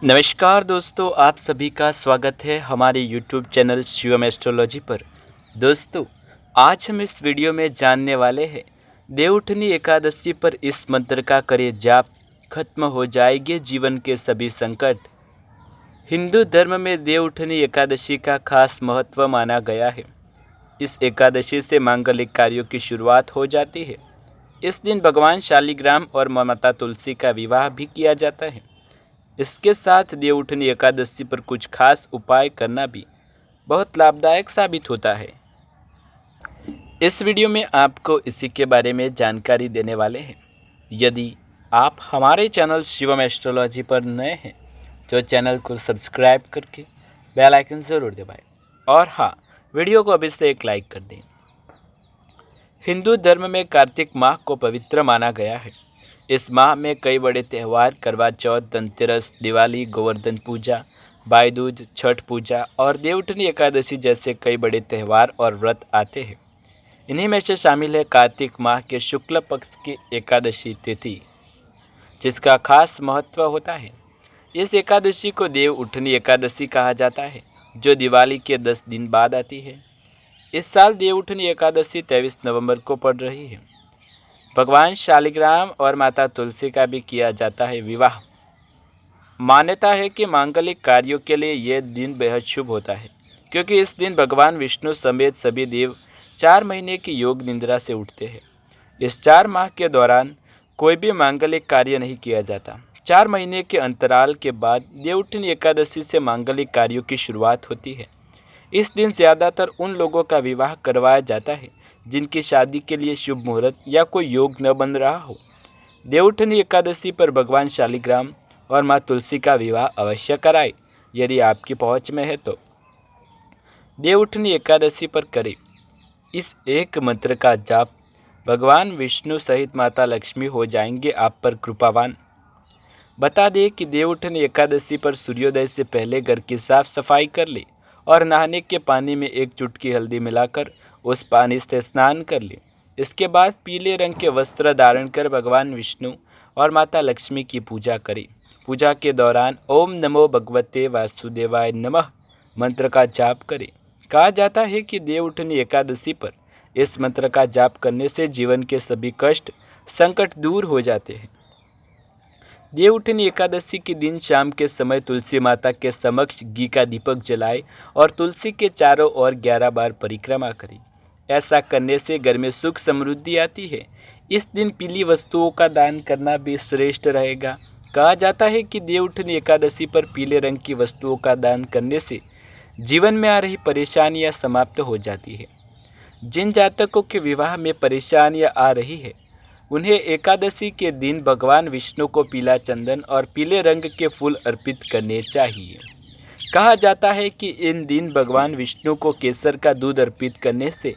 नमस्कार दोस्तों, आप सभी का स्वागत है हमारे YouTube चैनल शिवम एस्ट्रोलॉजी पर। दोस्तों, आज हम इस वीडियो में जानने वाले हैं देवउठनी एकादशी पर इस मंत्र का करें जाप, खत्म हो जाएंगे जीवन के सभी संकट। हिंदू धर्म में देवउठनी एकादशी का खास महत्व माना गया है। इस एकादशी से मांगलिक कार्यों की शुरुआत हो जाती है। इस दिन भगवान शालिग्राम और माता तुलसी का विवाह भी किया जाता है। इसके साथ देवउठनी एकादशी पर कुछ खास उपाय करना भी बहुत लाभदायक साबित होता है। इस वीडियो में आपको इसी के बारे में जानकारी देने वाले हैं। यदि आप हमारे चैनल शिवम एस्ट्रोलॉजी पर नए हैं तो चैनल को सब्सक्राइब करके बेल आइकन ज़रूर दबाएं और हाँ, वीडियो को अभी से एक लाइक कर दें। हिंदू धर्म में कार्तिक माह को पवित्र माना गया है। इस माह में कई बड़े त्यौहार करवा चौथ, धनतेरस, दिवाली, गोवर्धन पूजा, भाई दूज, छठ पूजा और देवउठनी एकादशी जैसे कई बड़े त्यौहार और व्रत आते हैं। इन्हीं में से शामिल है कार्तिक माह के शुक्ल पक्ष की एकादशी तिथि, जिसका खास महत्व होता है। इस एकादशी को देवउठनी एकादशी कहा जाता है, जो दिवाली के 10 दिन बाद आती है। इस साल देवउठनी एकादशी 23 नवंबर को पड़ रही है। भगवान शालिग्राम और माता तुलसी का भी किया जाता है विवाह। मान्यता है कि मांगलिक कार्यों के लिए यह दिन बेहद शुभ होता है, क्योंकि इस दिन भगवान विष्णु समेत सभी देव 4 महीने की योग निद्रा से उठते हैं। इस 4 माह के दौरान कोई भी मांगलिक कार्य नहीं किया जाता। 4 महीने के अंतराल के बाद देवउठनी एकादशी से मांगलिक कार्यों की शुरुआत होती है। इस दिन ज़्यादातर उन लोगों का विवाह करवाया जाता है जिनकी शादी के लिए शुभ मुहूर्त या कोई योग न बन रहा हो। देवउठनी एकादशी पर भगवान शालिग्राम और माँ तुलसी का विवाह अवश्य कराएं, यदि आपकी पहुंच में है तो। देवउठनी एकादशी पर करें इस एक मंत्र का जाप, भगवान विष्णु सहित माता लक्ष्मी हो जाएंगे आप पर कृपावान। बता दें कि देवउठनी एकादशी पर सूर्योदय से पहले घर की साफ सफाई कर ले और नहाने के पानी में 1 चुटकी हल्दी मिलाकर उस पानी से स्नान कर ले। इसके बाद पीले रंग के वस्त्र धारण कर भगवान विष्णु और माता लक्ष्मी की पूजा करें। पूजा के दौरान ओम नमो भगवते वासुदेवाय नमः मंत्र का जाप करें। कहा जाता है कि देवउठनी एकादशी पर इस मंत्र का जाप करने से जीवन के सभी कष्ट, संकट दूर हो जाते हैं। देवउठनी एकादशी के दिन शाम के समय तुलसी माता के समक्ष घी का दीपक जलाएं और तुलसी के चारों ओर 11 बार परिक्रमा करें। ऐसा करने से घर में सुख समृद्धि आती है। इस दिन पीली वस्तुओं का दान करना भी श्रेष्ठ रहेगा। कहा जाता है कि देवउठनी एकादशी पर पीले रंग की वस्तुओं का दान करने से जीवन में आ रही परेशानियां समाप्त हो जाती है। जिन जातकों के विवाह में परेशानियां आ रही है, उन्हें एकादशी के दिन भगवान विष्णु को पीला चंदन और पीले रंग के फूल अर्पित करने चाहिए। कहा जाता है कि इन दिन भगवान विष्णु को केसर का दूध अर्पित करने से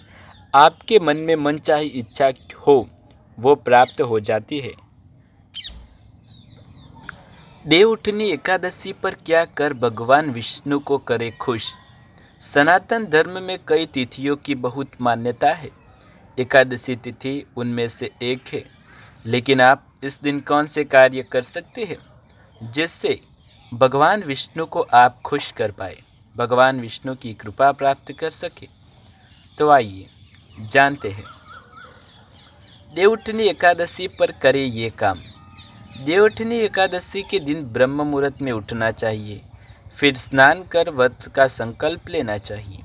आपके मन में मनचाही इच्छा हो वो प्राप्त हो जाती है। देवउठनी एकादशी पर क्या कर भगवान विष्णु को करे खुश। सनातन धर्म में कई तिथियों की बहुत मान्यता है। एकादशी तिथि उनमें से एक है, लेकिन आप इस दिन कौन से कार्य कर सकते हैं जिससे भगवान विष्णु को आप खुश कर पाए, भगवान विष्णु की कृपा प्राप्त कर सके। तो आइए जानते हैं। देवउठनी एकादशी पर करें ये काम। देवउठनी एकादशी के दिन ब्रह्म मुहूर्त में उठना चाहिए, फिर स्नान कर व्रत का संकल्प लेना चाहिए।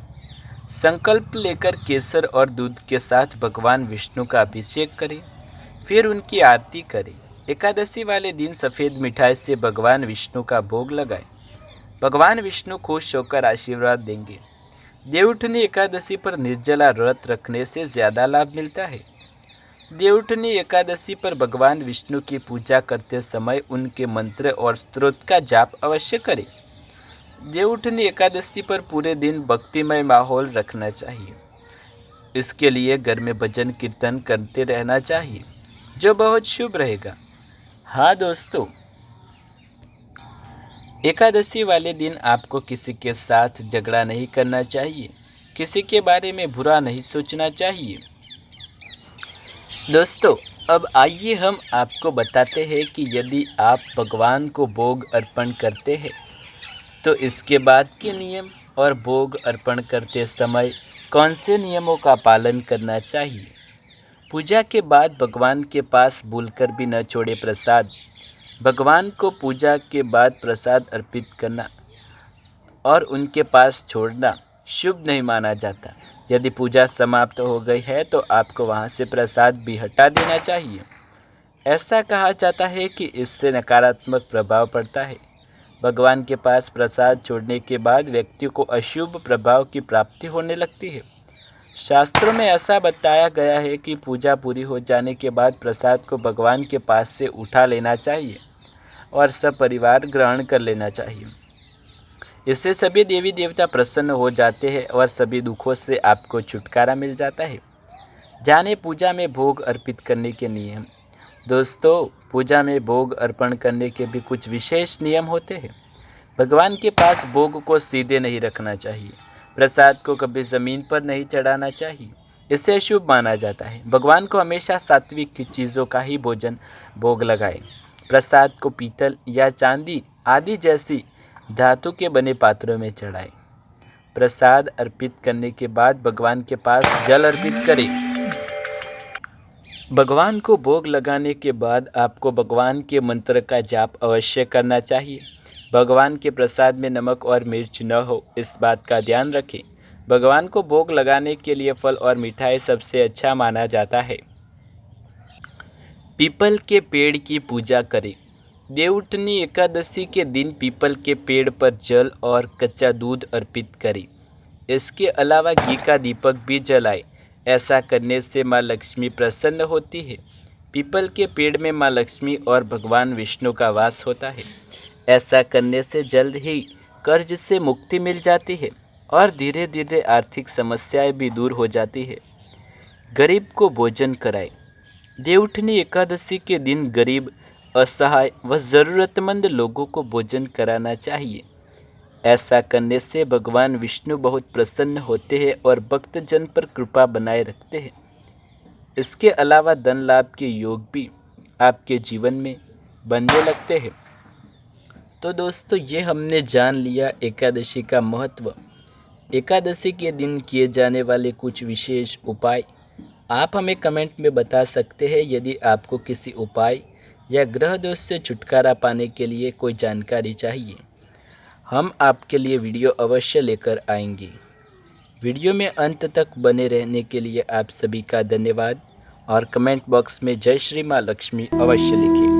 संकल्प लेकर केसर और दूध के साथ भगवान विष्णु का अभिषेक करें, फिर उनकी आरती करें। एकादशी वाले दिन सफ़ेद मिठाई से भगवान विष्णु का भोग लगाएं। भगवान विष्णु खुश होकर आशीर्वाद देंगे। देवउठनी एकादशी पर निर्जला व्रत रखने से ज़्यादा लाभ मिलता है। देवउठनी एकादशी पर भगवान विष्णु की पूजा करते समय उनके मंत्र और स्तोत्र का जाप अवश्य करें। देवउठनी एकादशी पर पूरे दिन भक्तिमय माहौल रखना चाहिए। इसके लिए घर में भजन कीर्तन करते रहना चाहिए, जो बहुत शुभ रहेगा। हाँ दोस्तों, एकादशी वाले दिन आपको किसी के साथ झगड़ा नहीं करना चाहिए, किसी के बारे में बुरा नहीं सोचना चाहिए। दोस्तों, अब आइए हम आपको बताते हैं कि यदि आप भगवान को भोग अर्पण करते हैं तो इसके बाद के नियम और भोग अर्पण करते समय कौन से नियमों का पालन करना चाहिए। पूजा के बाद भगवान के पास भूलकर भी न छोड़े प्रसाद। भगवान को पूजा के बाद प्रसाद अर्पित करना और उनके पास छोड़ना शुभ नहीं माना जाता। यदि पूजा समाप्त हो गई है तो आपको वहां से प्रसाद भी हटा देना चाहिए। ऐसा कहा जाता है कि इससे नकारात्मक प्रभाव पड़ता है। भगवान के पास प्रसाद छोड़ने के बाद व्यक्ति को अशुभ प्रभाव की प्राप्ति होने लगती है। शास्त्रों में ऐसा बताया गया है कि पूजा पूरी हो जाने के बाद प्रसाद को भगवान के पास से उठा लेना चाहिए और सब परिवार ग्रहण कर लेना चाहिए। इससे सभी देवी देवता प्रसन्न हो जाते हैं और सभी दुखों से आपको छुटकारा मिल जाता है। जाने पूजा में भोग अर्पित करने के नियम। दोस्तों, पूजा में भोग अर्पण करने के भी कुछ विशेष नियम होते हैं। भगवान के पास भोग को सीधे नहीं रखना चाहिए। प्रसाद को कभी ज़मीन पर नहीं चढ़ाना चाहिए, इसे अशुभ माना जाता है। भगवान को हमेशा सात्विक चीज़ों का ही भोजन भोग लगाएं। प्रसाद को पीतल या चांदी आदि जैसी धातु के बने पात्रों में चढ़ाएं। प्रसाद अर्पित करने के बाद भगवान के पास जल अर्पित करें। भगवान को भोग लगाने के बाद आपको भगवान के मंत्र का जाप अवश्य करना चाहिए। भगवान के प्रसाद में नमक और मिर्च न हो, इस बात का ध्यान रखें। भगवान को भोग लगाने के लिए फल और मिठाई सबसे अच्छा माना जाता है। पीपल के पेड़ की पूजा करें। देवउठनी एकादशी के दिन पीपल के पेड़ पर जल और कच्चा दूध अर्पित करें। इसके अलावा घी का दीपक भी जलाएं। ऐसा करने से माँ लक्ष्मी प्रसन्न होती है। पीपल के पेड़ में माँ लक्ष्मी और भगवान विष्णु का वास होता है। ऐसा करने से जल्द ही कर्ज से मुक्ति मिल जाती है और धीरे धीरे आर्थिक समस्याएं भी दूर हो जाती है। गरीब को भोजन कराएं। देवउठनी एकादशी के दिन गरीब, असहाय व ज़रूरतमंद लोगों को भोजन कराना चाहिए। ऐसा करने से भगवान विष्णु बहुत प्रसन्न होते हैं और भक्तजन पर कृपा बनाए रखते हैं। इसके अलावा धन लाभ के योग भी आपके जीवन में बनने लगते हैं। तो दोस्तों, ये हमने जान लिया एकादशी का महत्व, एकादशी के दिन किए जाने वाले कुछ विशेष उपाय। आप हमें कमेंट में बता सकते हैं यदि आपको किसी उपाय या ग्रह दोष से छुटकारा पाने के लिए कोई जानकारी चाहिए। हम आपके लिए वीडियो अवश्य लेकर आएंगे। वीडियो में अंत तक बने रहने के लिए आप सभी का धन्यवाद और कमेंट बॉक्स में जय श्री माँ लक्ष्मी अवश्य लिखिए।